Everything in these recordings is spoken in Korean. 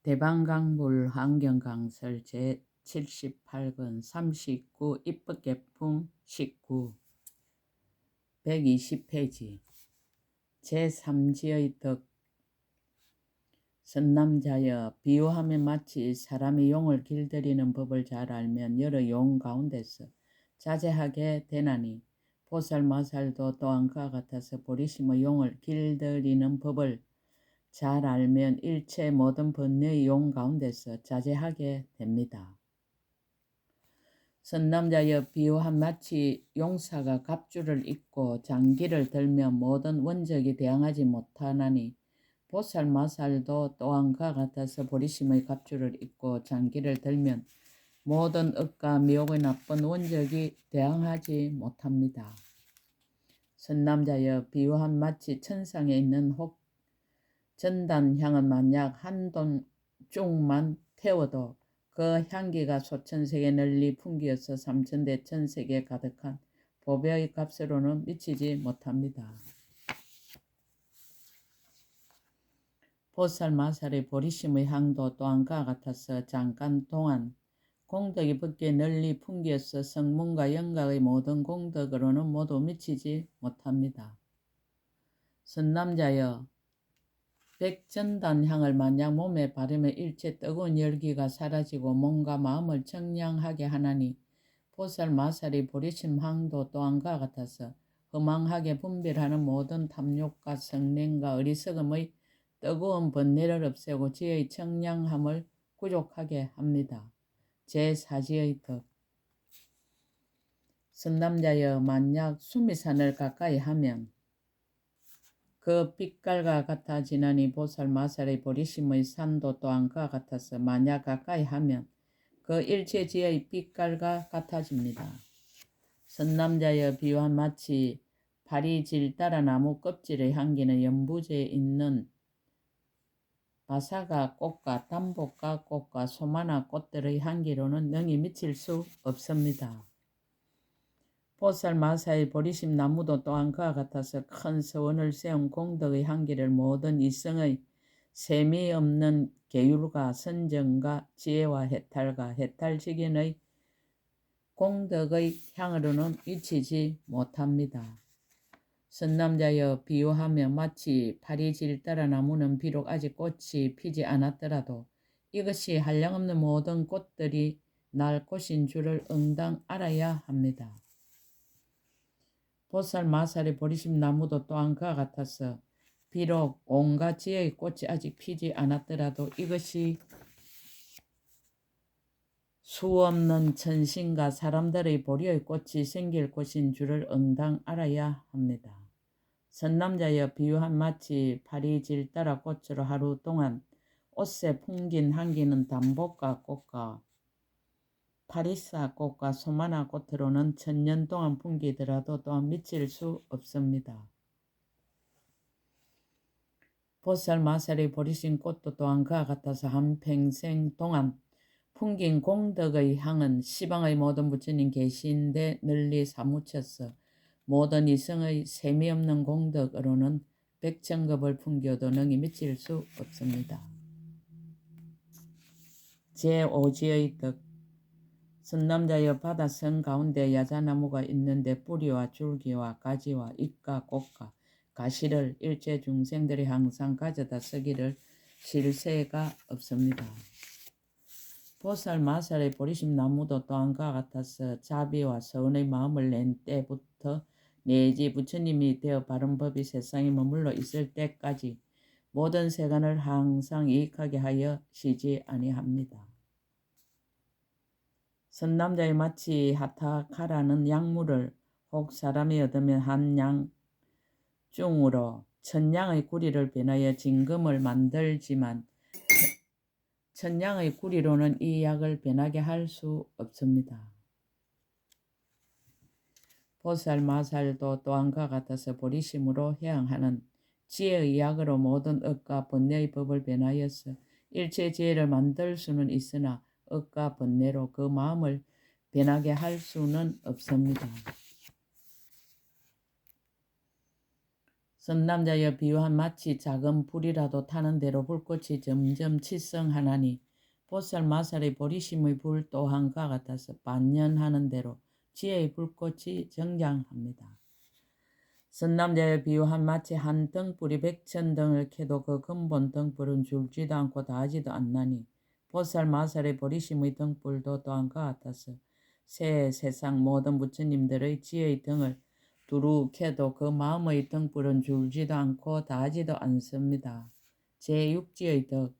대방강물 환경강설 제78권 39 입법개품 19 120페이지 제3지의 덕 선남자여 비유하면 마치 사람이 용을 길들이는 법을 잘 알면 여러 용 가운데서 자제하게 되나니 보살마살도 또한 그와 같아서 보리심의 용을 길들이는 법을 잘 알면 일체 모든 번뇌의 용 가운데서 자제하게 됩니다. 선남자여 비유한 마치 용사가 갑주를 입고 장기를 들며 모든 원적이 대항하지 못하나니 보살마살도 또한 그와 같아서 보리심의 갑주를 입고 장기를 들면 모든 억과 미혹의 나쁜 원적이 대항하지 못합니다. 선남자여 비유한 마치 천상에 있는 혹 전단향은 만약 한 돈쪽만 태워도 그 향기가 소천세계 널리 풍기어서 삼천대천세계 가득한 보배의 값으로는 미치지 못합니다. 보살마살의 보리심의 향도 또한 그와 같아서 잠깐 동안 공덕이 밖에 널리 풍기어서 성문과 영각의 모든 공덕으로는 모두 미치지 못합니다. 선남자여 백전단향을 만약 몸에 바르면 일체 뜨거운 열기가 사라지고 몸과 마음을 청량하게 하나니 보살마살의 보리심 향도 또한 그와 같아서 허망하게 분별하는 모든 탐욕과 성냄과 어리석음의 뜨거운 번뇌를 없애고 지혜의 청량함을 구족하게 합니다. 제4지의 덕 선남자여 만약 수미산을 가까이 하면 그 빛깔과 같아지나니 보살마살의 보리심의 산도 또한 그와 같아서 만약 가까이 하면 그 일체지의 빛깔과 같아집니다. 선남자여 비유한 마치 파리 따라 나무 껍질의 향기는 연부제에 있는 바사가 꽃과 담복과 꽃과 소마나 꽃들의 향기로는 능히 미칠 수 없습니다. 보살마사의 보리심 나무도 또한 그와 같아서 큰 서원을 세운 공덕의 향기를 모든 이성의 셈이 없는 계율과 선정과 지혜와 해탈과 해탈직인의 공덕의 향으로는 미치지 못합니다. 선남자여 비유하며 마치 파리 따라 나무는 비록 아직 꽃이 피지 않았더라도 이것이 한량없는 모든 꽃들이 날 꽃인 줄을 응당 알아야 합니다. 보살마살의 보리심 나무도 또한 그와 같아서 비록 온갖 지혜의 꽃이 아직 피지 않았더라도 이것이 수없는 천신과 사람들의 보리의 꽃이 생길 곳인 줄을 응당 알아야 합니다. 선남자여 비유한 마치 파리 따라 꽃으로 하루 동안 옷에 풍긴 향기는 담복과 꽃과 파리사 꽃과 소마나 꽃으로는 천년 동안 풍기더라도 또한 미칠 수 없습니다. 보살마살의 보리심 꽃도 또한 그와 같아서 한평생 동안 풍긴 공덕의 향은 시방의 모든 부처님 계신데 널리 사무쳤어 모든 이성의 셈이 없는 공덕으로는 백천급을 풍겨도 능히 미칠 수 없습니다. 제5지의 덕 선남자여 바다성 가운데 야자나무가 있는데 뿌리와 줄기와 가지와 잎과 꽃과 가시를 일체 중생들이 항상 가져다 쓰기를 실세가 없습니다. 보살마살의 보리심 나무도 또한 그와 같아서 자비와 서운의 마음을 낸 때부터 내지 부처님이 되어 바른 법이 세상에 머물러 있을 때까지 모든 세간을 항상 이익하게 하여 쉬지 아니합니다. 선남자의 마치 하타카라는 약물을 혹 사람이 얻으면 한 양중으로 천냥의 구리를 변하여 진금을 만들지만 천냥의 구리로는 이 약을 변하게 할 수 없습니다. 보살마살도 또한 그와 같아서 보리심으로 해양하는 지혜의 약으로 모든 억과 번뇌의 법을 변하여서 일체 지혜를 만들 수는 있으나 억과 번뇌로 그 마음을 변하게 할 수는 없습니다. 선남자여 비유한 마치 작은 불이라도 타는 대로 불꽃이 점점 치성하나니 보살 마살의 보리심의 불 또한 그와 같아서 반년하는 대로 지혜의 불꽃이 정장합니다. 선남자여 비유한 마치 한 등불이 100,000등을 켜도 그 근본 등불은 줄지도 않고 다하지도 않나니 보살 마살의 보리심의 등불도 또한 그와 같아서 새 세상 모든 부처님들의 지혜의 등을 두루 켜도 그 마음의 등불은 줄지도 않고 다하지도 않습니다. 제6지의 덕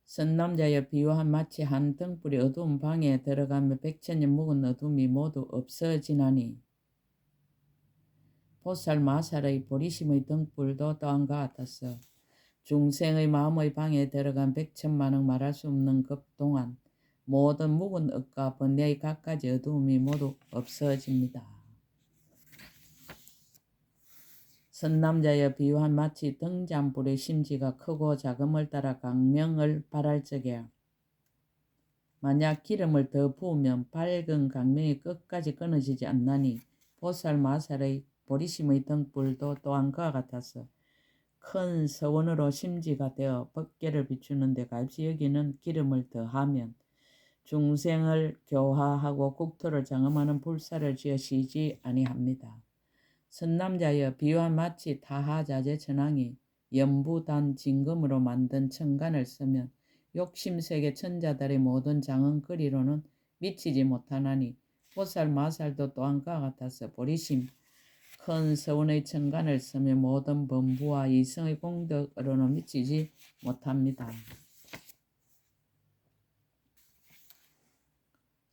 선남자여 비유한 마치 한 등불이 어두운 방에 들어가며 100,000년 묵은 어둠이 모두 없어지나니 보살 마살의 보리심의 등불도 또한 그와 같아서 중생의 마음의 방에 들어간 100,000만억 말할 수 없는 급 동안 모든 묵은 억과 번뇌의 갖가지 어두움이 모두 없어집니다. 선남자여 비유한 마치 등잔불의 심지가 크고 작음을 따라 강명을 발할 적에 만약 기름을 더 부으면 밝은 강명이 끝까지 끊어지지 않나니 보살 마살의 보리심의 등불도 또한 그와 같아서 큰 서원으로 심지가 되어 법계를 비추는데 값이 여기는 기름을 더하면 중생을 교화하고 국토를 장엄하는 불사를 지으시지 아니합니다. 선남자여 비유한 마치 타하자재 천왕이 연부단 진금으로 만든 천간을 쓰면 욕심세계 천자들의 모든 장언거리로는 미치지 못하나니 보살 마살도 또한 그와 같아서 보리심 큰 서원의 천간을 쓰면 모든 범부와 이성의 공덕으로는 미치지 못합니다.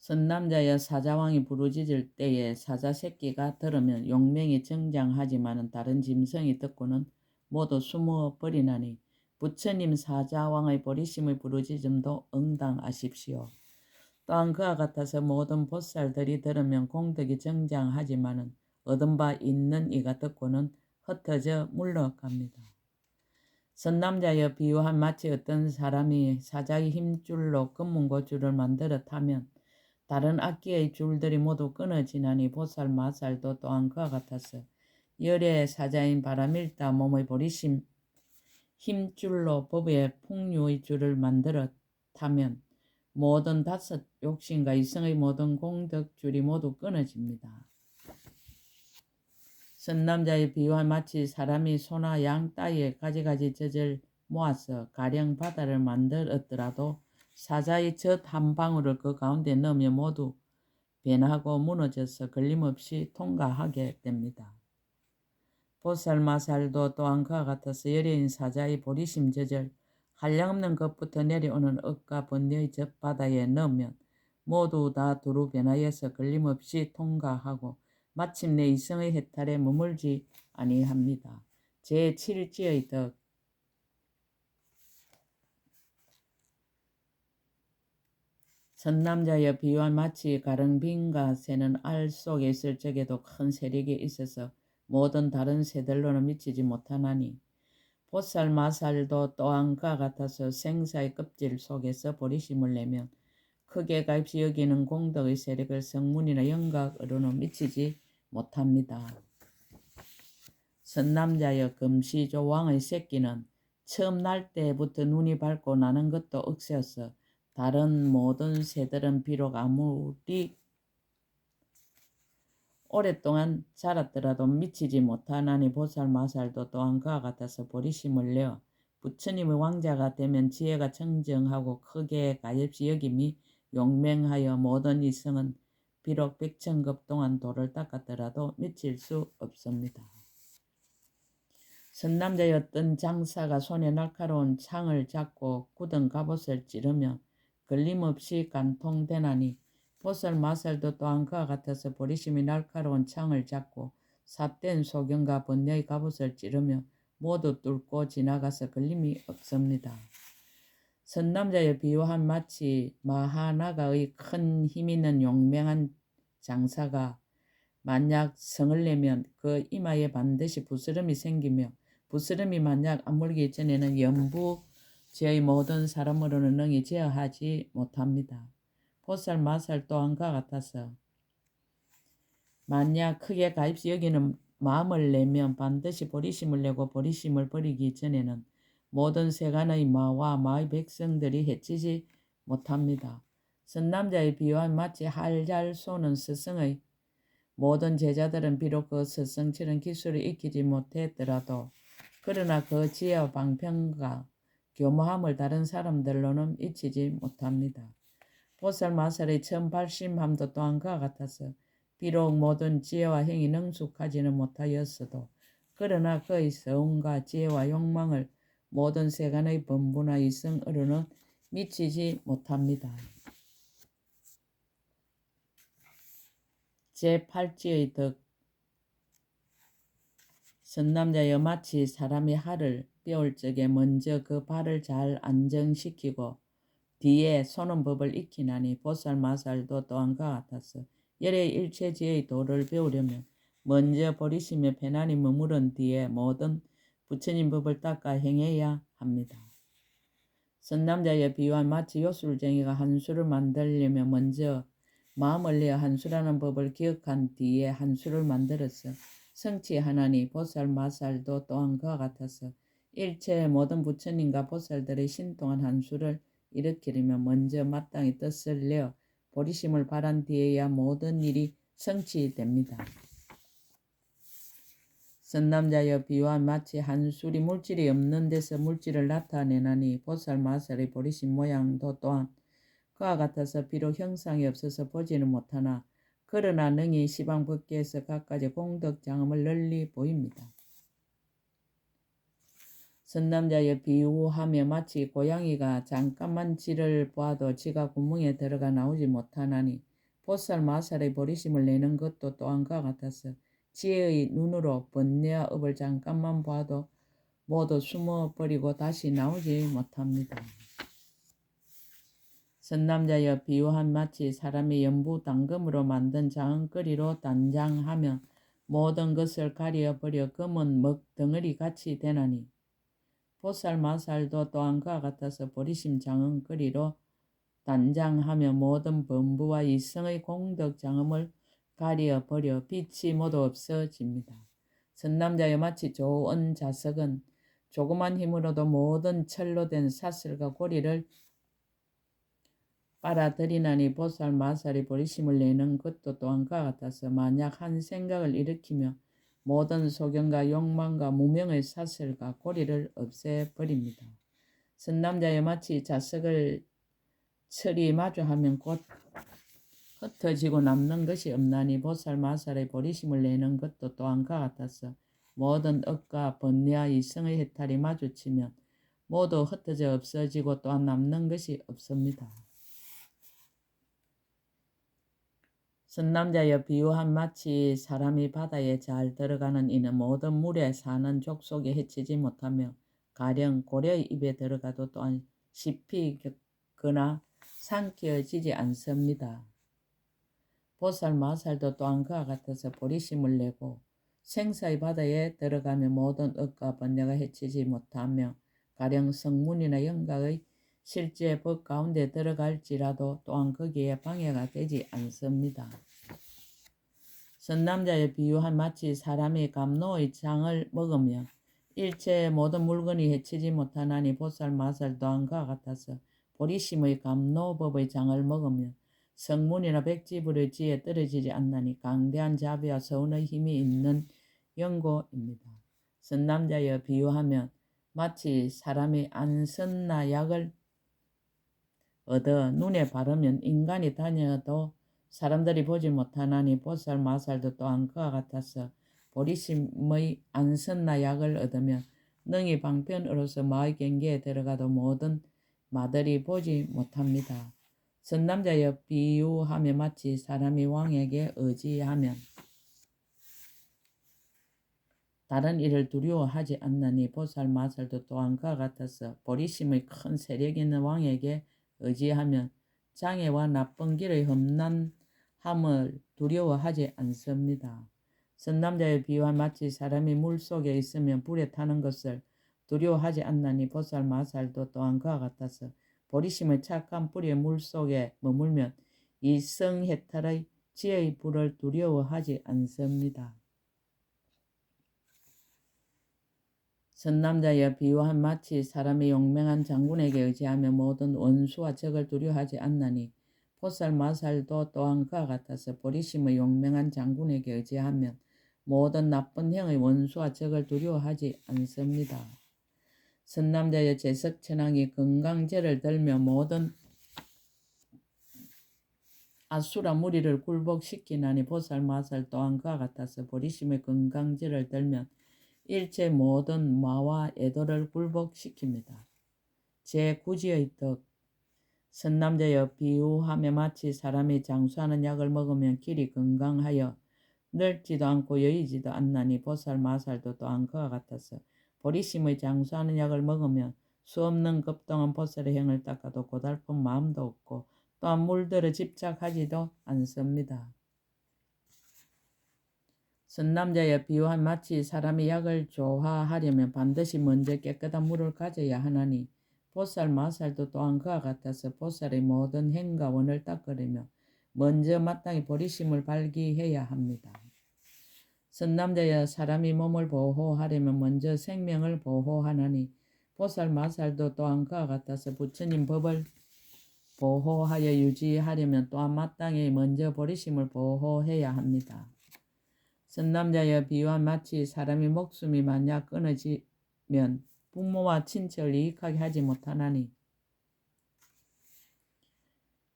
선남자여 사자왕이 부르짖을 때에 사자 새끼가 들으면 용맹이 정장하지만은 다른 짐승이 듣고는 모두 숨어 버리나니 부처님 사자왕의 보리심의 부르짖음도 응당하십시오. 또한 그와 같아서 모든 보살들이 들으면 공덕이 정장하지만은 얻은 바 있는 이가 듣고는 흩어져 물러갑니다. 선남자여 비유한 마치 어떤 사람이 사자의 힘줄로 금문고줄을 만들어 타면 다른 악기의 줄들이 모두 끊어지나니 보살 마살도 또한 그와 같아서 열의 사자인 바라밀다 몸의 보리심 힘줄로 법의 풍류의 줄을 만들어 타면 모든 다섯 욕심과 이성의 모든 공덕줄이 모두 끊어집니다. 선남자의 비유한 마치 사람이 소나 양 따위에 가지가지 젖을 모아서 가령 바다를 만들었더라도 사자의 젖 한 방울을 그 가운데 넣으면 모두 변하고 무너져서 걸림없이 통과하게 됩니다. 보살 마살도 또한 그와 같아서 여려인 사자의 보리심 젖을 한량없는 것부터 내려오는 억과 번뇌의 젖바다에 넣으면 모두 다 두루 변하여서 걸림없이 통과하고 마침내 이성의 해탈에 머물지 아니합니다. 제7지의 덕 선남자여 비유한 마치 가릉빈과 새는 알 속에 있을 적에도 큰 세력이 있어서 모든 다른 새들로는 미치지 못하나니 보살 마살도 또한 그와 같아서 생사의 껍질 속에서 보리심을 내면 크게 값이 여기는 공덕의 세력을 성문이나 영각으로는 미치지 못합니다. 선남자여 금시조 왕의 새끼는 처음 날 때부터 눈이 밝고 나는 것도 억세어서 다른 모든 새들은 비록 아무리 오랫동안 자랐더라도 미치지 못하나니 보살 마살도 또한 그와 같아서 보리심을 내어 부처님의 왕자가 되면 지혜가 청정하고 크게 가엾이 여김이 용맹하여 모든 이성은 비록 100,000급 동안 돌을 닦았더라도 미칠 수 없습니다. 선남자였던 장사가 손에 날카로운 창을 잡고 굳은 갑옷을 찌르며 걸림없이 간통되나니 보살 마살도 또한 그와 같아서 보리심이 날카로운 창을 잡고 삽된 소경과 번뇌의 갑옷을 찌르며 모두 뚫고 지나가서 걸림이 없습니다. 선남자의 비유한 마치 마하나가의 큰 힘있는 용맹한 장사가 만약 성을 내면 그 이마에 반드시 부스럼이 생기며 부스럼이 만약 아물기 전에는 연부제의 모든 사람으로는 능히 제어하지 못합니다. 보살 마살 또한 그와 같아서 만약 크게 가엾이 여기는 마음을 내면 반드시 보리심을 내고 보리심을 버리기 전에는 모든 세간의 마와 마의 백성들이 해치지 못합니다. 선남자의 비유와 마치 활 잘 쏘는 스승의 모든 제자들은 비록 그 스승처럼 기술을 익히지 못했더라도 그러나 그 지혜와 방편과 교모함을 다른 사람들로는 잊히지 못합니다. 보살마살의 천발심함도 또한 그와 같아서 비록 모든 지혜와 행위 능숙하지는 못하였어도 그러나 그의 서운과 지혜와 욕망을 모든 세간의 범부나 이성으로는 미치지 못합니다. 제8지의 덕. 선남자여 마치 사람이 활을 빼올 적에 먼저 그 발을 잘 안정시키고 뒤에 쏘는 법을 익히나니 보살마살도 또한 그와 같아서 열의 일체지의 도를 배우려면 먼저 보리심에 편안히 머무른 뒤에 모든 부처님 법을 닦아 행해야 합니다. 선남자여 비유한 마치 요술쟁이가 한수를 만들려면 먼저 마음을 내어 한수라는 법을 기억한 뒤에 한수를 만들어서 성취하나니 보살마살도 또한 그와 같아서 일체의 모든 부처님과 보살들의 신통한 한수를 일으키려면 먼저 마땅히 뜻을 내어 보리심을 바란 뒤에야 모든 일이 성취됩니다. 선남자여 비유한 마치 한술이 물질이 없는 데서 물질을 나타내나니 보살마살의 보리심 모양도 또한 그와 같아서 비록 형상이 없어서 보지는 못하나 그러나 능히 시방 법계에서 갖가지 공덕장엄을 널리 보입니다. 선남자여 비유하며 마치 고양이가 잠깐만 쥐를 보아도 쥐가 구멍에 들어가 나오지 못하나니 보살마살의 보리심을 내는 것도 또한 그와 같아서 지혜의 눈으로 번뇌와 업을 잠깐만 봐도 모두 숨어버리고 다시 나오지 못합니다. 선남자여 비유한 마치 사람이 연부 당금으로 만든 장은거리로 단장하면 모든 것을 가려버려 검은 먹 덩어리 같이 되나니 보살마살도 또한 그와 같아서 보리심 장은거리로 단장하며 모든 범부와 이성의 공덕장엄을 가려버려 빛이 모두 없어집니다. 선남자여 마치 좋은 자석은 조그만 힘으로도 모든 철로 된 사슬과 고리를 빨아들이나니 보살마살이 보리심을 내는 것도 또한 그와 같아서 만약 한 생각을 일으키며 모든 소견과 욕망과 무명의 사슬과 고리를 없애버립니다. 선남자여 마치 자석을 철이 마주하면 곧 흩어지고 남는 것이 없나니 보살마살의 보리심을 내는 것도 또한 그와 같아서 모든 업과 번뇌와 이성의 해탈이 마주치면 모두 흩어져 없어지고 또한 남는 것이 없습니다. 선남자여 비유한 마치 사람이 바다에 잘 들어가는 이는 모든 물에 사는 족속에 해치지 못하며 가령 고래의 입에 들어가도 또한 쉽이 겪거나 삼켜지지 않습니다. 보살마살도 또한 그와 같아서 보리심을 내고 생사의 바다에 들어가며 모든 업과 번뇌가 해치지 못하며 가령 성문이나 영각의 실제 법 가운데 들어갈지라도 또한 거기에 방해가 되지 않습니다. 선남자의 비유한 마치 사람이 감로의 장을 먹으며 일체의 모든 물건이 해치지 못하나니 보살마살 또한 그와 같아서 보리심의 감로법의 장을 먹으며 성문이나 백지불의 지에 떨어지지 않나니 강대한 자비와 서운의 힘이 있는 연고입니다. 선남자여 비유하면 마치 사람이 안선나 약을 얻어 눈에 바르면 인간이 다녀도 사람들이 보지 못하나니 보살마살도 또한 그와 같아서 보리심의 안선나 약을 얻으면 능히 방편으로서 마의 경계에 들어가도 모든 마들이 보지 못합니다. 선남자여 비유하며 마치 사람이 왕에게 의지하면 다른 일을 두려워하지 않나니 보살마살도 또한 그와 같아서 보리심의 큰 세력 있는 왕에게 의지하면 장애와 나쁜 길의 험난함을 두려워하지 않습니다. 선남자의 비유한 마치 사람이 물속에 있으면 불에 타는 것을 두려워하지 않나니 보살마살도 또한 그와 같아서 보리심의 착한 뿌리의 물속에 머물면 이성해탈의 지혜의 불을 두려워하지 않습니다. 선남자여 비유한 마치 사람이 용맹한 장군에게 의지하며 모든 원수와 적을 두려워하지 않나니 보살 마살도 또한 그와 같아서 버리심의 용맹한 장군에게 의지하면 모든 나쁜 행의 원수와 적을 두려워하지 않습니다. 선남자여 제석천왕이 건강제를 들며 모든 아수라 무리를 굴복시키나니 보살 마살 또한 그와 같아서 버리심의 건강제를 들면 일체 모든 마와 애도를 굴복시킵니다. 제9지의 덕 선남자여 비유하며 마치 사람이 장수하는 약을 먹으면 길이 건강하여 늙지도 않고 여이지도 않나니 보살 마살도 또한 그와 같아서 보리심의 장수하는 약을 먹으면 수없는 급동한 보살의 행을 닦아도 고달픈 마음도 없고 또한 물들어 집착하지도 않습니다. 선남자여 비유한 마치 사람이 약을 조화하려면 반드시 먼저 깨끗한 물을 가져야 하나니 보살 마살도 또한 그와 같아서 보살의 모든 행과 원을 닦으려면 먼저 마땅히 보리심을 발기해야 합니다. 선남자여 사람이 몸을 보호하려면 먼저 생명을 보호하나니 보살 마살도 또한 그와 같아서 부처님 법을 보호하여 유지하려면 또한 마땅히 먼저 보리심을 보호해야 합니다. 선남자여 비유한 마치 사람이 목숨이 만약 끊어지면 부모와 친척을 이익하게 하지 못하나니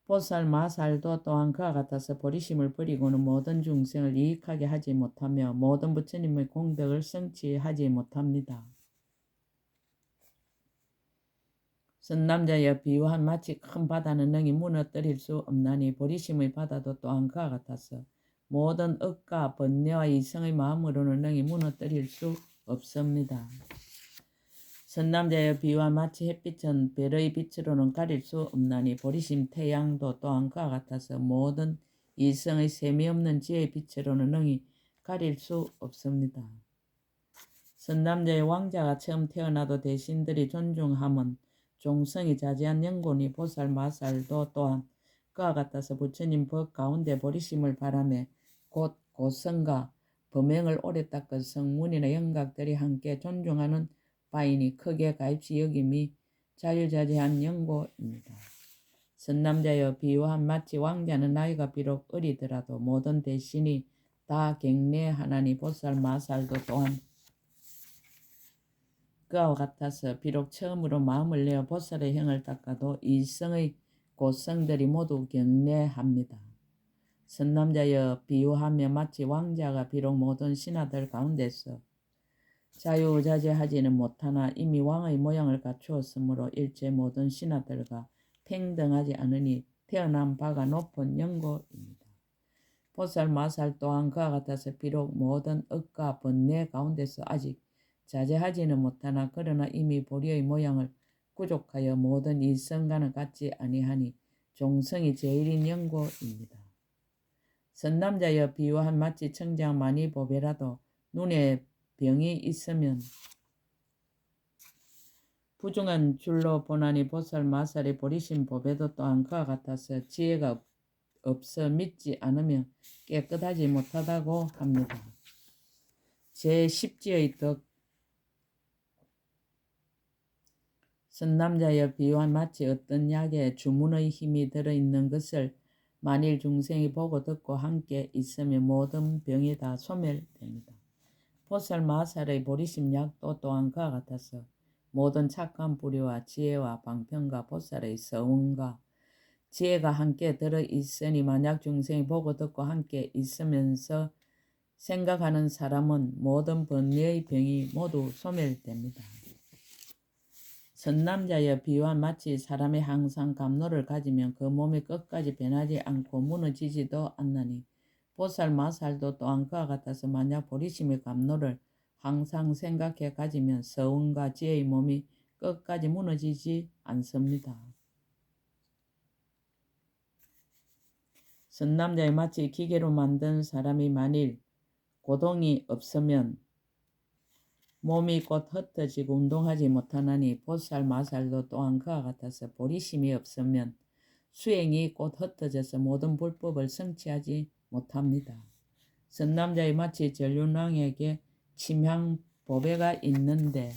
보살 마살도 또한 그와 같아서 보리심을 버리고는 모든 중생을 이익하게 하지 못하며 모든 부처님의 공덕을 성취하지 못합니다. 선남자여 비유한 마치 큰 바다는 능히 무너뜨릴 수 없나니 보리심의 바다도 또한 그와 같아서 모든 억과 번뇌와 이성의 마음으로는 능히 무너뜨릴 수 없습니다. 선남자여 비유한 마치 햇빛은 별의 빛으로는 가릴 수 없나니 보리심 태양도 또한 그와 같아서 모든 이성의 셈이 없는 지혜의 빛으로는 능히 가릴 수 없습니다. 선남자의 왕자가 처음 태어나도 대신들이 존중함은 종성이 자제한 영곤이 보살 마살도 또한 그와 같아서 부처님 법 가운데 보리심을 바라며 곧 고성과 범행을 오래 닦은 성문이나 영각들이 함께 존중하는 바이니 크게 가입시 여김이 자유자재한 영고입니다. 선남자여 비유한 마치 왕자는 나이가 비록 어리더라도 모든 대신이 다 경례하나니 보살 마살도 또한 그와 같아서 비록 처음으로 마음을 내어 보살의 행을 닦아도 일성의 고성들이 모두 경례합니다. 선남자여 비유하며 마치 왕자가 비록 모든 신하들 가운데서 자유자재하지는 못하나 이미 왕의 모양을 갖추었으므로 일체 모든 신하들과 평등하지 않으니 태어난 바가 높은 영고입니다. 보살 마살 또한 그와 같아서 비록 모든 억과 번뇌 가운데서 아직 자제하지는 못하나 그러나 이미 보리의 모양을 구족하여 모든 일성과는 같지 아니하니 종성이 제일인 영고입니다. 선남자여 비유한 마치 청장 많이 보배라도 눈에 병이 있으면 부중한 줄로 보나니 보살 마살의 보리심 보배도 또한 그와 같아서 지혜가 없어 믿지 않으며 깨끗하지 못하다고 합니다. 제10지의 덕 선남자여 비유한 마치 어떤 약에 주문의 힘이 들어있는 것을 만일 중생이 보고 듣고 함께 있으면 모든 병이 다 소멸됩니다. 보살 마살의 보리심 약도 또한 그와 같아서 모든 착한 불의와 지혜와 방편과 보살의 서운과 지혜가 함께 들어있으니 만약 중생이 보고 듣고 함께 있으면서 생각하는 사람은 모든 번뇌의 병이 모두 소멸됩니다. 선남자여 비유한 마치 사람이 항상 감로를 가지면 그 몸이 끝까지 변하지 않고 무너지지도 않나니 보살 마살도 또한 그와 같아서 만약 보리심의 감로를 항상 생각해 가지면 서운과 지혜의 몸이 끝까지 무너지지 않습니다. 선남자의 마치 기계로 만든 사람이 만일 고동이 없으면 몸이 곧 흩어지고 운동하지 못하나니 보살 마살도 또한 그와 같아서 보리심이 없으면 수행이 곧 흩어져서 모든 불법을 성취하지 못합니다. 선남자의 마치 전륜왕에게 침향 보배가 있는데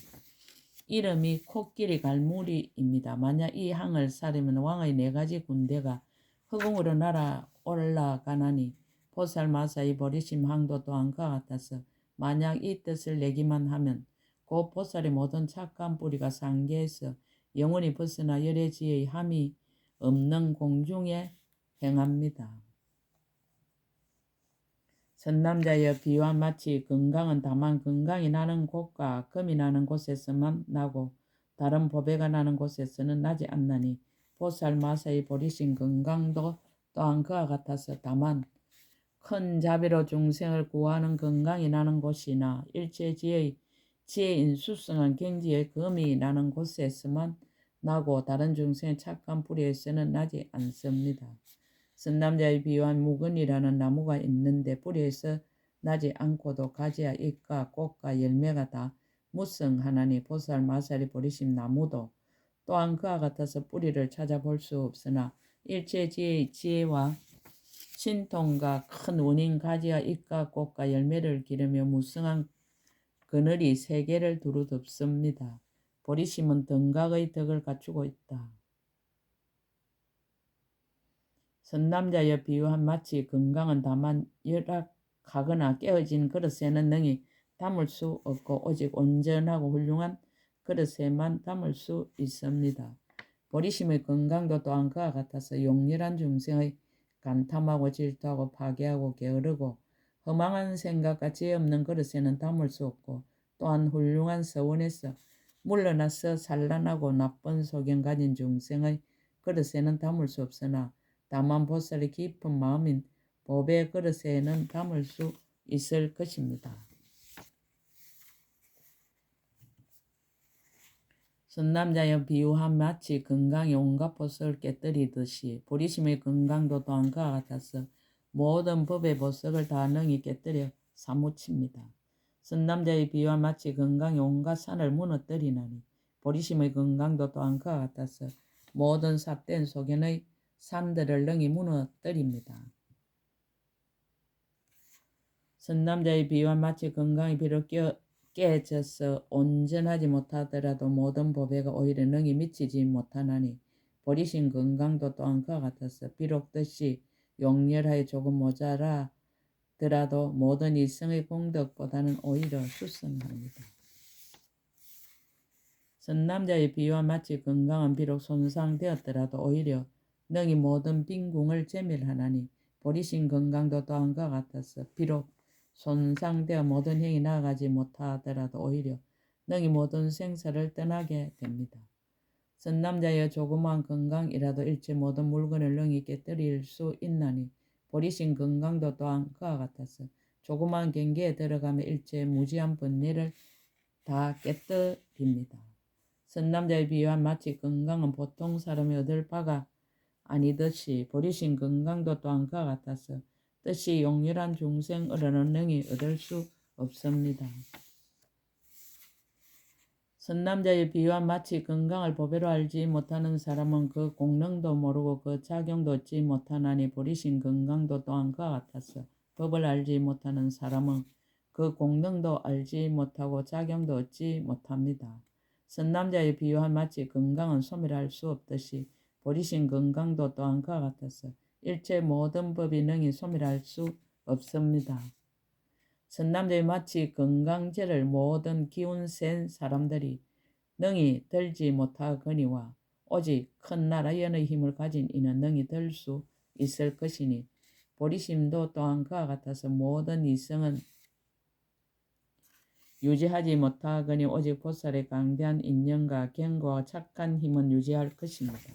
이름이 코끼리 갈무리입니다. 만약 이 항을 사려면 왕의 4가지 군대가 허공으로 날아 올라가나니 보살마사의 버리심 항도 또한 그와 같아서 만약 이 뜻을 내기만 하면 곧 보살의 모든 착한 뿌리가 상계에서 영원히 벗어나 열애지의 함이 없는 공중에 행합니다. 선남자여 비와 마치 건강은 다만 건강이 나는 곳과 금이 나는 곳에서만 나고 다른 보배가 나는 곳에서는 나지 않나니 보살마사의 버리신 건강도 또한 그와 같아서 다만 큰 자비로 중생을 구하는 건강이 나는 곳이나 일체지의 지혜인 수승한 경지의 금이 나는 곳에서만 나고 다른 중생의 착한 뿌리에서는 나지 않습니다. 선남자의 비유한 무근이라는 나무가 있는데 뿌리에서 나지 않고도 가지와 잎과 꽃과 열매가 다 무성하나니 보살마살이 버리신 나무도 또한 그와 같아서 뿌리를 찾아볼 수 없으나 일체지혜의 지혜와 신통과 큰 원인 가지와 잎과 꽃과 열매를 기르며 무성한 그늘이 세계를 두루 덮습니다. 보리심은 등각의 덕을 갖추고 있다. 선남자여 비유한 마치 건강은 다만 열악하거나 깨어진 그릇에는 능히 담을 수 없고 오직 온전하고 훌륭한 그릇에만 담을 수 있습니다. 보리심의 건강도 또한 그와 같아서 용렬한 중생의 간탐하고 질투하고 파괴하고 게으르고 허망한 생각과 지혜 없는 그릇에는 담을 수 없고 또한 훌륭한 서원에서 물러나서 산란하고 나쁜 소견 가진 중생의 그릇에는 담을 수 없으나 다만 보살의 깊은 마음인 법의 그릇에는 담을 수 있을 것입니다. 선남자여 비유한 마치 건강이 온갖 보석을 깨뜨리듯이 보리심의 건강도 또한 그와 같아서 모든 법의 보석을 다 능히 깨뜨려 사무칩니다. 선남자의 비유한 마치 건강이 온갖 산을 무너뜨리나니 보리심의 건강도 또한 그와 같아서 모든 삽된 소견의 산들을 능히 무너뜨립니다. 선남자의 비유한 마치 건강이 비록 깨져서 온전하지 못하더라도 모든 보배가 오히려 능히 미치지 못하나니 버리신 건강도 또한 그와 같아서 비록 뜻이 용렬하여 조금 모자라더라도 모든 이성의 공덕보다는 오히려 수승합니다. 선남자의 비유와 마치 건강은 비록 손상되었더라도 오히려 능히 모든 빈궁을 제멸하나니 버리신 건강도 또한 그와 같아서 비록 손상되어 모든 행위 나아가지 못하더라도 오히려 능히 모든 생사를 떠나게 됩니다. 선남자여 조그마한 건강이라도 일체 모든 물건을 능히 깨뜨릴 수 있나니 버리신 건강도 또한 그와 같아서 조그마한 경계에 들어가며 일체 무지한 번뇌를 다 깨뜨립니다. 선남자의 비유한 마치 건강은 보통 사람이 얻을 바가 아니듯이 버리신 건강도 또한 그와 같아서 뜻이 용렬한 중생으로는 능히 얻을 수 없습니다. 선남자의 비유한 마치 건강을 보배로 알지 못하는 사람은 그 공능도 모르고 그 작용도 얻지 못하나니 버리신 건강도 또한 그와 같아서 법을 알지 못하는 사람은 그 공능도 알지 못하고 작용도 얻지 못합니다. 선남자의 비유한 마치 건강은 소멸할 수 없듯이 버리신 건강도 또한 그와 같아서 일체 모든 법이 능히 소멸할 수 없습니다. 선남자의 마치 건강제를 모든 기운 센 사람들이 능히 들지 못하거니와 오직 큰 나라 연의 힘을 가진 이는 능히 들 수 있을 것이니 보리심도 또한 그와 같아서 모든 이성은 유지하지 못하거니 오직 보살의 강대한 인연과 견고와 착한 힘은 유지할 것입니다.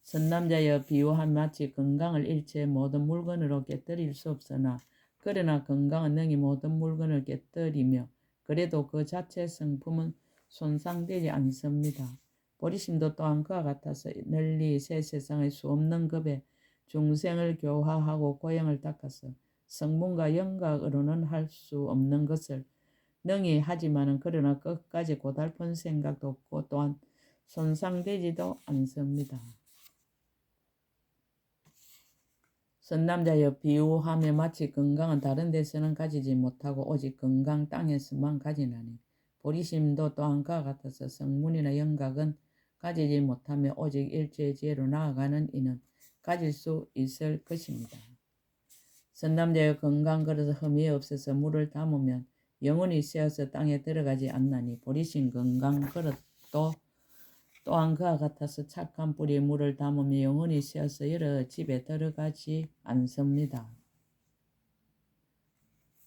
선남자여 비유한 마치 건강을 일체 모든 물건으로 깨뜨릴 수 없으나 그러나 건강은 능히 모든 물건을 깨뜨리며 그래도 그 자체 성품은 손상되지 않습니다. 보리심도 또한 그와 같아서 널리 새 세상의 수없는 급의 중생을 교화하고 고형을 닦아서 성문과 영각으로는 할 수 없는 것을 능히 하지만은 그러나 끝까지 고달픈 생각도 없고 또한 손상되지도 않습니다. 선남자여 비유하며 마치 건강은 다른 데서는 가지지 못하고 오직 건강 땅에서만 가지나니 보리심도 또한 그와 같아서 성문이나 영각은 가지지 못하며 오직 일체의 지혜로 나아가는 이는 가질 수 있을 것입니다. 선남자의 건강 그릇 흠이 없어서 물을 담으면 영혼이 새어서 땅에 들어가지 않나니 보리심 건강 그릇도 또한 그와 같아서 착한 뿌리에 물을 담으며 영혼이 새어서 여러 집에 들어가지 않습니다.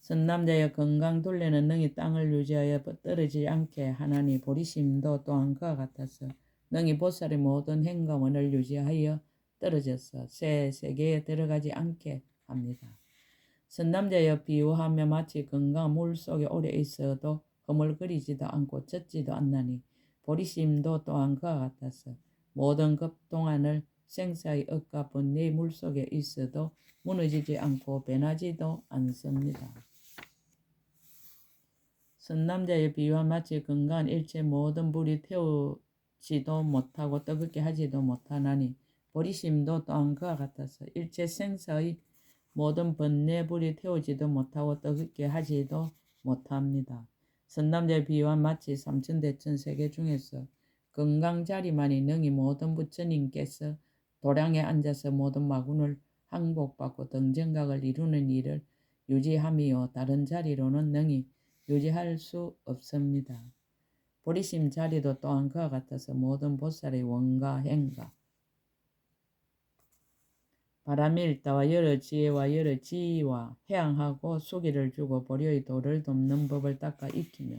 선남자의 건강 둘레는 능히 땅을 유지하여 떨어지지 않게 하나니 보리심도 또한 그와 같아서 능히 보살의 모든 행거원을 유지하여 떨어져서 새 세계에 들어가지 않게 합니다. 선남자여 비유하며 마치 건강한 물속에 오래 있어도 허물거리지도 않고 젖지도 않나니 보리심도 또한 그와 같아서 모든 급동안을 생사의 억과 번뇌의 물속에 있어도 무너지지 않고 변하지도 않습니다. 선남자의 비유와 마치 건강한 일체 모든 불이 태우지도 못하고 뜨겁게 하지도 못하나니 보리심도 또한 그와 같아서 일체 생사의 모든 번뇌 불이 태우지도 못하고 뜨겁게 하지도 못합니다. 선남자의 비유와 마치 삼천대천 세계 중에서 건강자리만이 능히 모든 부처님께서 도량에 앉아서 모든 마군을 항복받고 등정각을 이루는 일을 유지함이요 다른 자리로는 능히 유지할 수 없습니다. 보리심 자리도 또한 그와 같아서 모든 보살의 원과 행과 바람의 일다와 여러 지혜와 여러 지위와 해양하고 수기를 주고 보려의 도를 돕는 법을 닦아 익히며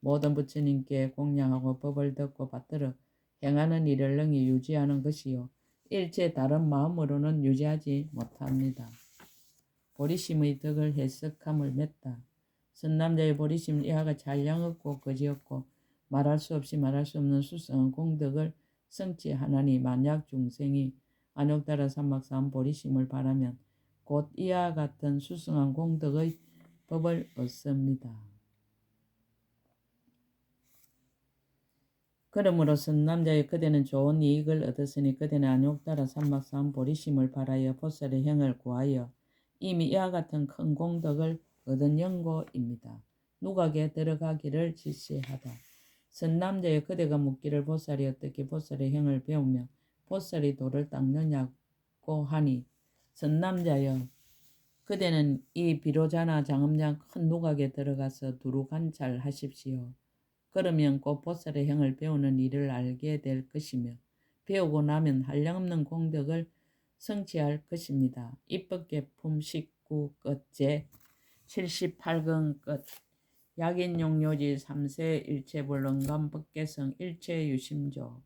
모든 부처님께 공양하고 법을 듣고 받들어 행하는 일을 능히 유지하는 것이요 일체 다른 마음으로는 유지하지 못합니다. 보리심의 덕을 해석함을 맺다. 선남자의 보리심은 이하가 잔량없고 거지없고 말할 수 없이 말할 수 없는 수성한 공덕을 성취하나니 만약 중생이 안욕따라 삼막사한 보리심을 바라면 곧 이와 같은 수성한 공덕의 법을 얻습니다. 그러므로 선남자의 그대는 좋은 이익을 얻었으니 그대는 안욕따라 삼막사한 보리심을 바라여 보살의 행을 구하여 이미 이와 같은 큰 공덕을 얻은 연고입니다. 누각에 들어가기를 지시하다. 선남자의 그대가 묻기를 보살이 어떻게 보살의 행을 배우며 보살의 도를 닦느냐고 하니 선남자여 그대는 이 비로자나 장엄장 큰 누각에 들어가서 두루 관찰하십시오. 그러면 곧 보살의 행을 배우는 일을 알게 될 것이며 배우고 나면 한량없는 공덕을 성취할 것입니다. 입법계품 19 끝 제 78권 끝 약인용료지 3세 일체불능감 법계성 일체유심조